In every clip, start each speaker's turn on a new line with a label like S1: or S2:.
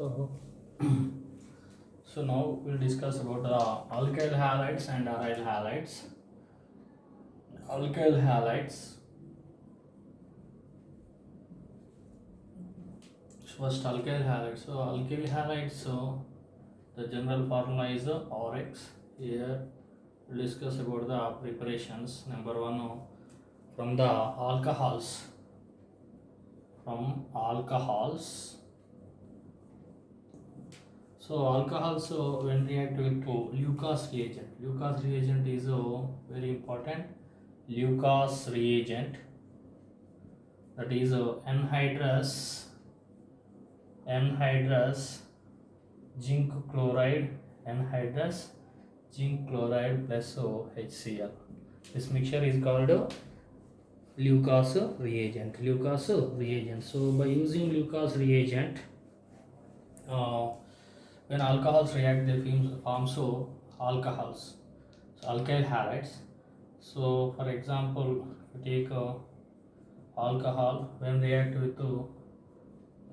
S1: So, so now we'll discuss about the alkyl halides and aryl halides. Alkyl halides. First, alkyl halides. So, alkyl halides. So, the general formula is RX. Here, we'll discuss about the preparations. Number one, from the alcohols. From alcohols. So alcohols when react with Lucas reagent. Lucas reagent is very important. Lucas reagent, that is anhydrous zinc chloride, anhydrous zinc chloride plus HCl. This mixture is called Lucas reagent. Lucas reagent. So by using Lucas reagent, when alcohols react, they form alcohols, so alkyl halides. So for example, if you take alcohol when react with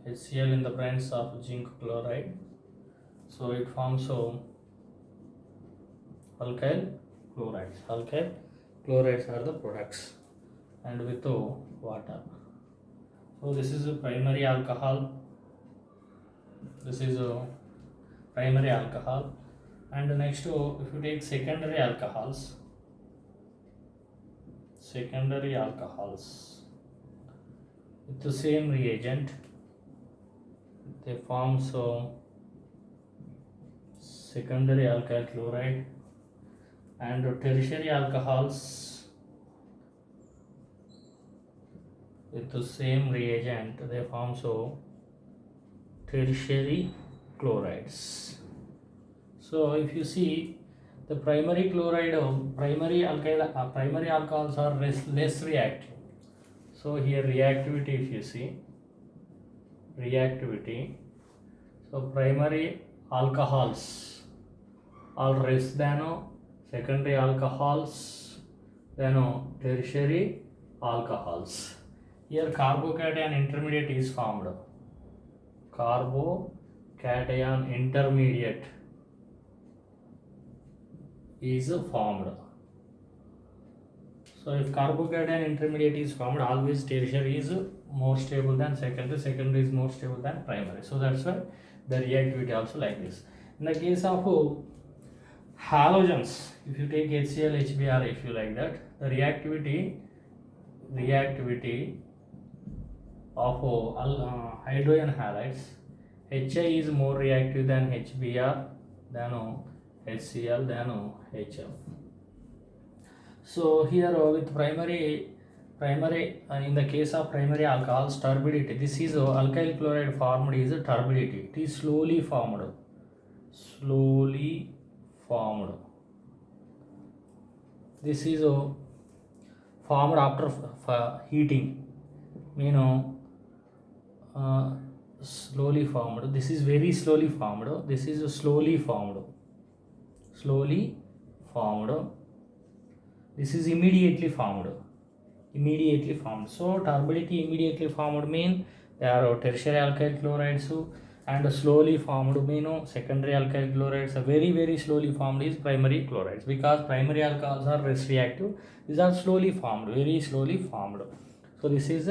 S1: HCl in the presence of zinc chloride, so it forms alkyl chlorides. Alkyl chlorides are the products, and with water. So this is a primary alcohol. This is a primary alcohol, and next if you take secondary alcohols with the same reagent, they form secondary alkyl chloride, and tertiary alcohols with the same reagent, they form tertiary chlorides. So if you see the primary alcohols are less reactive. So here reactivity, if you see reactivity, so primary alcohols are less than secondary alcohols than tertiary alcohols. Here carbocation intermediate is formed. Carbocation intermediate is formed. So if carbocation intermediate is formed, always tertiary is more stable than secondary is more stable than primary. So that's why the reactivity also like this. In the case of halogens, if you take HCl, HBr, if you like that, the reactivity of hydrogen halides, HI is more reactive than HBr, than HCl, than HF. So here with primary in the case of primary alcohols, turbidity, this is alkyl chloride formed is turbidity. It is slowly formed. This is formed after heating. Slowly formed. This is very slowly formed. This is slowly formed. This is immediately formed. So turbidity immediately formed mean they are tertiary alkyl chlorides, and slowly formed mean secondary alkyl chlorides. Very slowly formed is primary chlorides, because primary alcohols are less reactive. These are slowly formed, very slowly formed. So this is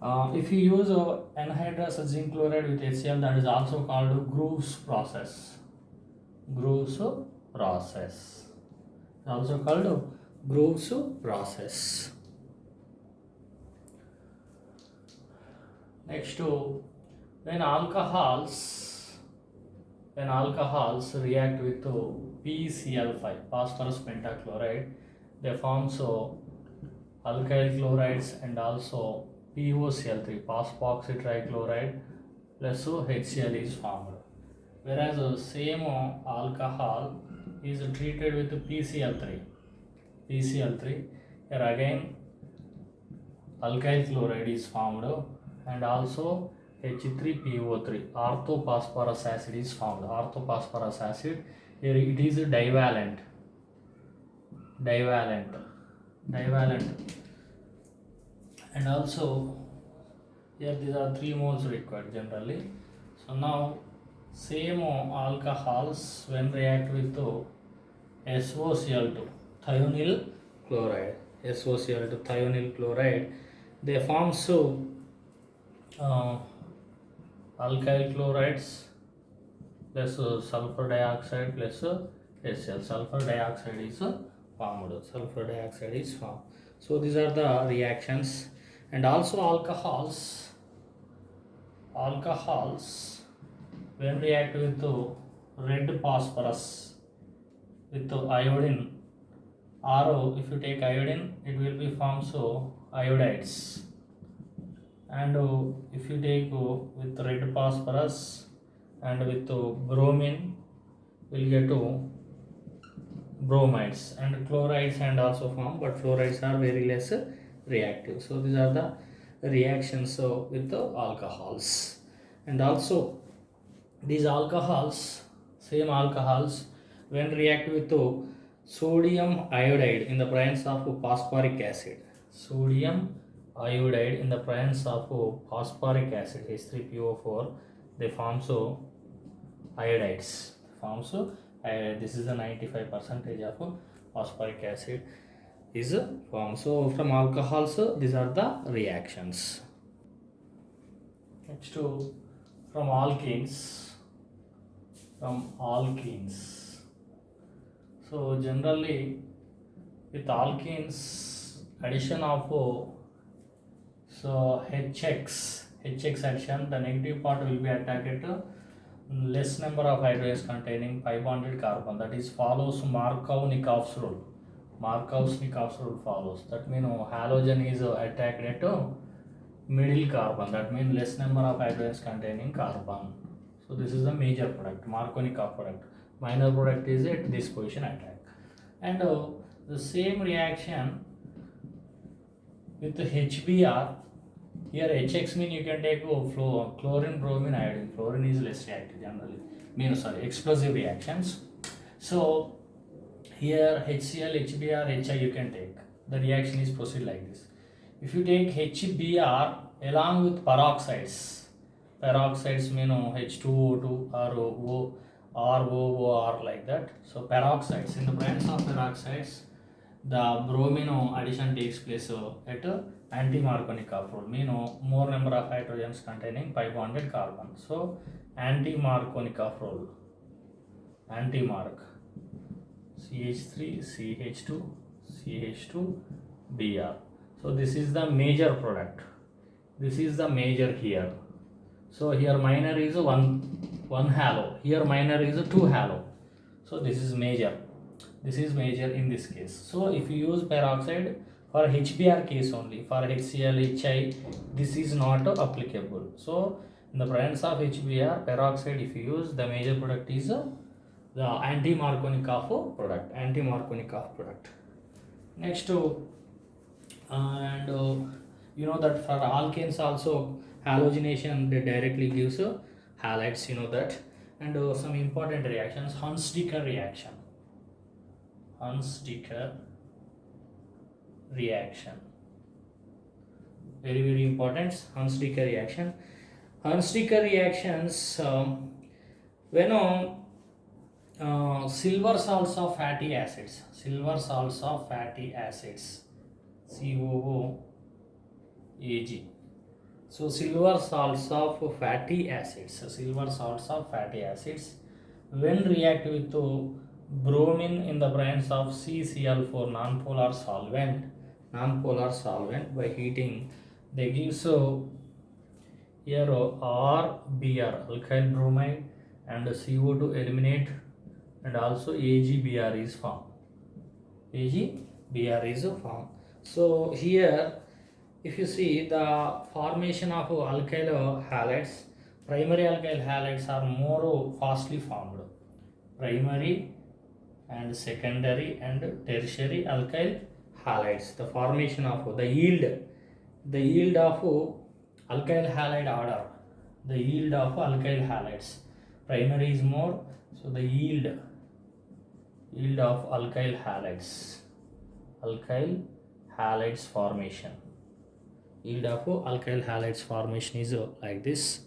S1: if you use anhydrous zinc chloride with HCl, that is also called Groves process. Also called Groves process. Next, when alcohols react with PCl5, phosphorus pentachloride, they form alkyl chlorides and also POCl3, phosphooxy trichloride plus HCl is formed. Whereas same alcohol is treated with PCl3. Here again alkyl chloride is formed, and also H3PO3, orthophosphorus acid is formed. Orthophosphorus acid, here it is divalent. And also here these are 3 moles required generally. So now same alcohols when react with SOCl2, thionyl chloride, SOCl2 thionyl chloride, they form uh, alkyl chlorides plus sulfur dioxide plus HCl. Sulfur dioxide is formed. Sulfur dioxide is formed. So these are the reactions, and also alcohols when react with red phosphorus with iodine. RO, if you take iodine, it will be formed iodides, and if you take with red phosphorus and with bromine, we'll get bromides and chlorides and also form, but fluorides are very less reactive. So these are the reactions with the alcohols. And also these alcohols, same alcohols, when react with sodium iodide in the presence of phosphoric acid, sodium iodide in the presence of phosphoric acid, H3PO4, they form iodides, forms this is the 95% of phosphoric acid is formed. So from alcohols, these are the reactions. Next from alkenes. So generally with alkenes, addition of HX addition, the negative part will be attacked to less number of hydrogens containing pi bonded carbon, that is follows Markov-Nikov's rule. Markov-Nikov's rule follows. That means halogen is attacked at middle carbon, that means less number of hydrogens containing carbon. So this is the major product, Markov-Nikov product. Minor product is at this position attack. And the same reaction with the HBr. Here HX mean you can take chlorine, bromine, iodine. Chlorine is less reactive generally. Explosive reactions. So here HCl, HBr, HI you can take. The reaction is proceed like this. If you take HBr along with peroxides mean H2O2 or ROOR like that. So peroxides, in the presence of peroxides, the bromine addition takes place at anti-Markovnikov rule, mean more number of hydrogens containing pi bonded carbon. So anti-Markovnikov rule, anti-Mark, CH3, CH2, CH2, Br. So this is the major product. This is the major here. So here minor is one halo. Here minor is 2 halo. So this is major. This is major in this case. So if you use peroxide for HBr case only, for HCl, HI, this is not applicable. So in the presence of HBr, peroxide if you use, the major product is the anti-Markovnikov product. Anti-Markovnikov product. Next you know that for alkanes also halogenation they directly gives halides, you know that. And some important reactions, Hunts-Dicker reaction. Hunts-Dicker reaction, very very important. Hunts-Dicker reaction. Hunts-Dicker reactions when silver salts of fatty acids, COOAG. So silver salts of fatty acids, when react with bromine in the presence of CCl4, non-polar solvent, by heating, they give here RBr, alkyl bromide, and CO2 eliminate, and also AgBr is formed. So here if you see the formation of alkyl halides, primary alkyl halides are more fastly formed. Primary and secondary and tertiary alkyl halides, the formation of the yield of alkyl halide order, the yield of alkyl halides, primary is more, so the yield of alkyl halides formation, yield of alkyl halides formation is like this.